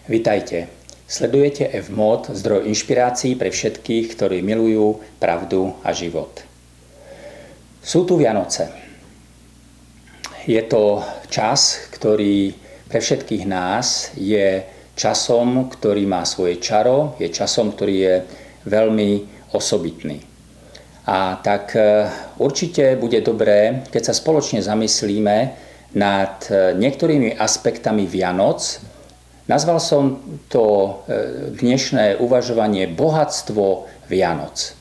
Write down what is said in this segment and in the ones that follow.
Vitajte. Sledujete F-Mod, zdroj inšpirácií pre všetkých, ktorí milujú pravdu a život. Sú tu Vianoce. Je to čas, ktorý pre všetkých nás je časom, ktorý má svoje čaro, je časom, ktorý je veľmi osobitný. A tak určite bude dobré, keď sa spoločne zamyslíme nad niektorými aspektami Vianoc. Nazval som to dnešné uvažovanie bohatstvo Vianoc.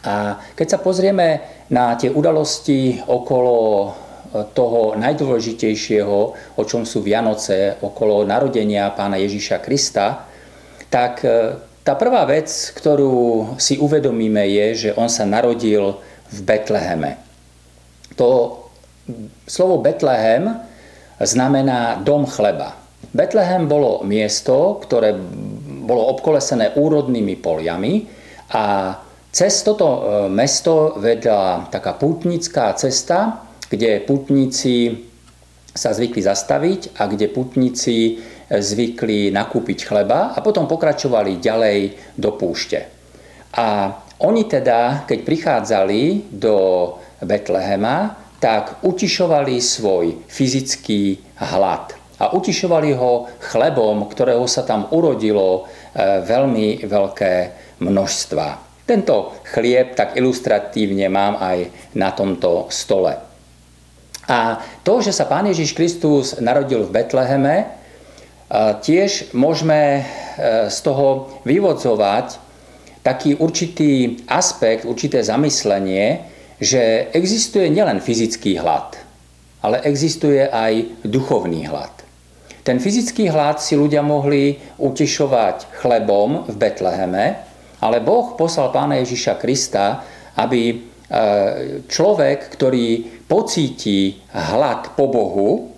A keď sa pozrieme na tie udalosti okolo toho najdôležitejšieho, o čom sú Vianoce, okolo narodenia Pána Ježiša Krista, tak tá prvá vec, ktorú si uvedomíme, je, že on sa narodil v Betleheme. To slovo Betlehem znamená dom chleba. Betlehem bolo miesto, ktoré bolo obkolesené úrodnými poliami a cez toto mesto vedla taká pútnická cesta, kde pútnici sa zvykli zastaviť a kde pútnici zvykli nakúpiť chleba a potom pokračovali ďalej do púšte. A oni teda, keď prichádzali do Betlehema, tak utišovali svoj fyzický hlad. A utišovali ho chlebom, ktorého sa tam urodilo veľmi veľké množstva. Tento chlieb tak ilustratívne mám aj na tomto stole. A to, že sa Pán Ježiš Kristus narodil v Betleheme, tiež môžeme z toho vyvodzovať taký určitý aspekt, určité zamyslenie, že existuje nielen fyzický hlad, ale existuje aj duchovný hlad. Ten fyzický hlad si ľudia mohli utišovať chlebom v Betleheme, ale Boh poslal Pána Ježiša Krista, aby človek, ktorý pocíti hlad po Bohu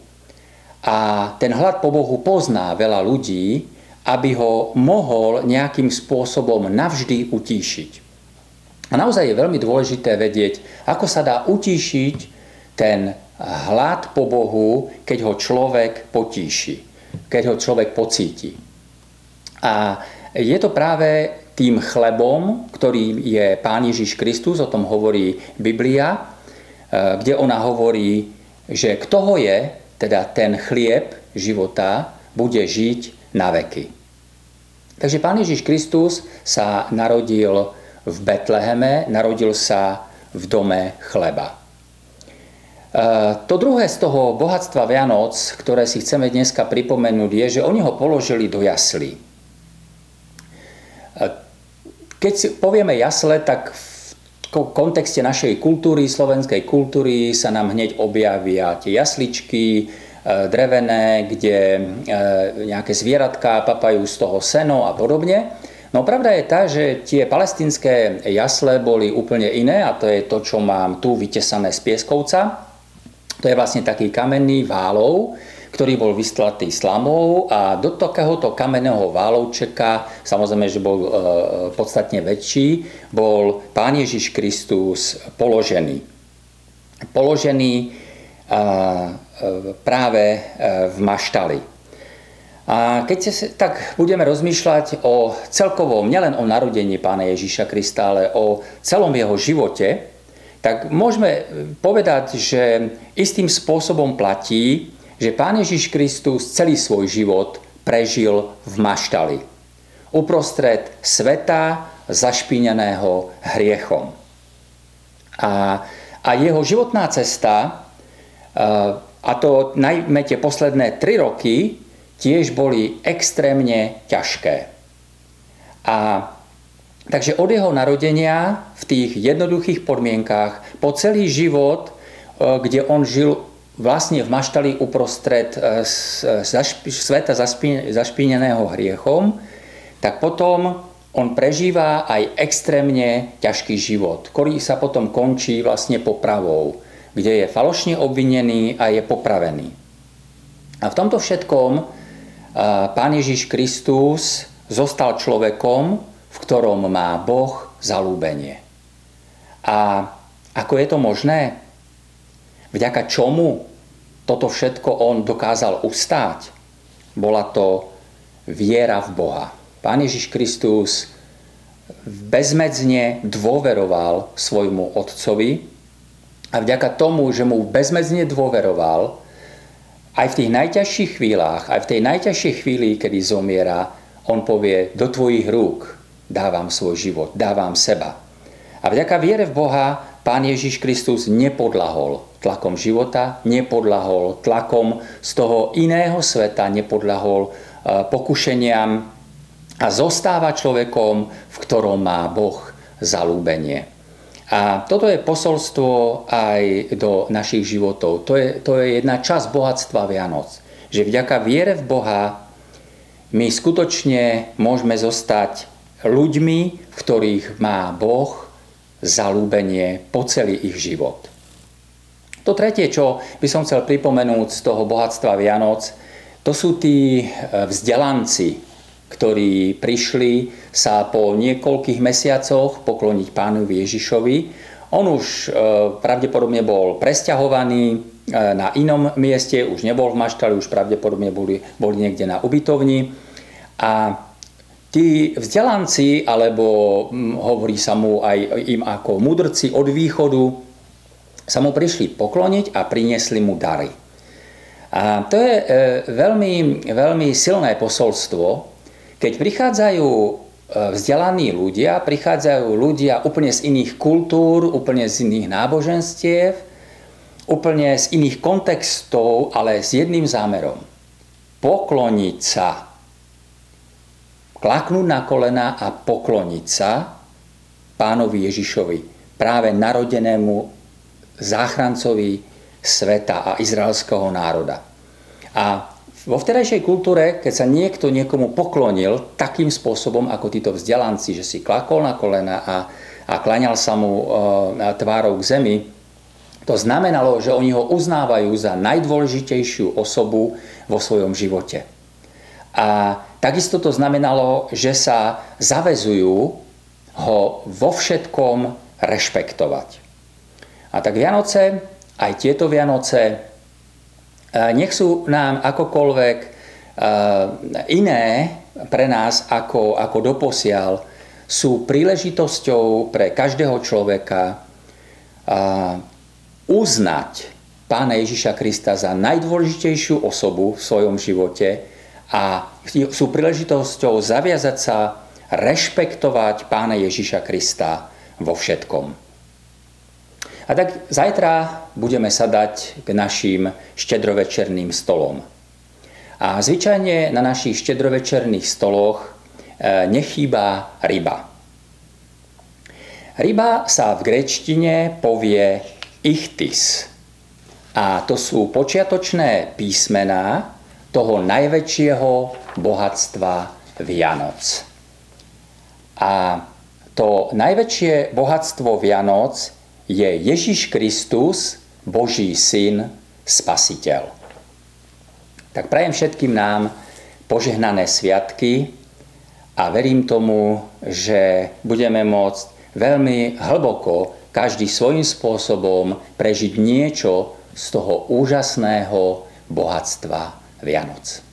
a ten hlad po Bohu pozná veľa ľudí, aby ho mohol nejakým spôsobom navždy utíšiť. A naozaj je veľmi dôležité vedieť, ako sa dá utíšiť ten hlad po Bohu, keď ho človek potíši, keď ho človek pocíti. A je to práve tým chlebom, ktorý je Pán Ježiš Kristus, o tom hovorí Biblia, kde ona hovorí, že kto ho je, teda ten chlieb života, bude žiť na veky. Takže Pán Ježiš Kristus sa narodil v Betleheme, narodil sa v dome chleba. To druhé z toho bohatstva Vianoc, ktoré si chceme dneska pripomenúť, je, že oni ho položili do jaslí. Keď si povieme jasle, tak v kontexte našej kultúry, slovenskej kultúry, sa nám hneď objavia tie jasličky drevené, kde nejaké zvieratká papajú z toho seno a podobne. No pravda je tá, že tie palestinské jasle boli úplne iné a to je to, čo mám tu vytesané z pieskovca. To je vlastne taký kamenný válov, ktorý bol vystlatý slamou a do takéhoto kamenného válovčeka, samozrejme, že bol podstatne väčší, bol Pán Ježiš Kristus položený. Položený práve v maštali. A keď tak budeme rozmýšľať o celkovom, nielen o narodení Pána Ježiša Krista, ale o celom jeho živote, tak môžeme povedať, že istým spôsobom platí, že Pán Ježiš Kristus celý svoj život prežil v maštali. Uprostred sveta zašpíneného hriechom. A jeho životná cesta, a to najmä tie posledné 3 roky, tiež boli extrémne ťažké. Takže od jeho narodenia v tých jednoduchých podmienkách po celý život, kde on žil vlastne v maštali uprostred sveta zašpíneného hriechom, tak potom on prežíva aj extrémne ťažký život, ktorý sa potom končí vlastne popravou, kde je falošne obvinený a je popravený. A v tomto všetkom Pán Ježiš Kristus zostal človekom, v ktorom má Boh zaľúbenie. A ako je to možné? Vďaka čomu toto všetko on dokázal ustáť? Bola to viera v Boha. Pán Ježiš Kristus bezmedzne dôveroval svojmu Otcovi a vďaka tomu, že mu bezmedzne dôveroval, aj v tých najťažších chvíľach, aj v tej najťažšej chvíli, kedy zomiera, on povie, do tvojich rúk dávam svoj život, dávam seba. A vďaka viere v Boha Pán Ježiš Kristus nepodľahol tlakom života, nepodľahol tlakom z toho iného sveta, nepodľahol pokušeniam a zostáva človekom, v ktorom má Boh zaľúbenie. A toto je posolstvo aj do našich životov. To je jedna časť bohatstva Vianoc. Že vďaka viere v Boha my skutočne môžeme zostať ľuďmi, v ktorých má Boh zaľúbenie po celý ich život. To tretie, čo by som chcel pripomenúť z toho bohatstva Vianoc, to sú tí vzdelanci, ktorí prišli sa po niekoľkých mesiacoch pokloniť Pánovi Ježišovi. On už pravdepodobne bol presťahovaný na inom mieste, už nebol v Maštali, už pravdepodobne boli niekde na ubytovni. A tí vzdelanci, alebo hovorí sa mu aj im ako mudrci od východu, sa mu prišli pokloniť a priniesli mu dary. A to je veľmi, veľmi silné posolstvo, keď prichádzajú vzdelaní ľudia, prichádzajú ľudia úplne z iných kultúr, úplne z iných náboženstiev, úplne z iných kontextov, ale s jedným zámerom. Pokloniť sa. Klaknúť na kolena a pokloniť sa Pánovi Ježišovi, práve narodenému záchrancovi sveta a izraelského národa. A vo vtedajšej kultúre, keď sa niekto niekomu poklonil takým spôsobom, ako títo vzdelanci, že si klakol na kolena a klaňal sa mu tvárou k zemi, to znamenalo, že oni ho uznávajú za najdôležitejšiu osobu vo svojom živote. A takisto to znamenalo, že sa zaväzujú ho vo všetkom rešpektovať. A tak Vianoce, aj tieto Vianoce, nech sú nám akokoľvek iné pre nás ako doposiaľ, sú príležitosťou pre každého človeka uznať Pána Ježiša Krista za najdôležitejšiu osobu v svojom živote a sú príležitosťou zaviazať sa rešpektovať Pána Ježiša Krista vo všetkom. A tak zajtra budeme sadať k našim štedrovečerným stolom. A zvyčajne na našich štedrovečerných stoloch nechýba ryba. Ryba sa v gréčtine povie ichthys. A to sú počiatočné písmená toho najväčšieho bohatstva Vianoc. A to najväčšie bohatstvo Vianoc je Ježiš Kristus, Boží syn, Spasiteľ. Tak prajem všetkým nám požehnané sviatky a verím tomu, že budeme môcť veľmi hlboko, každý svojím spôsobom prežiť niečo z toho úžasného bohatstva Vianoc.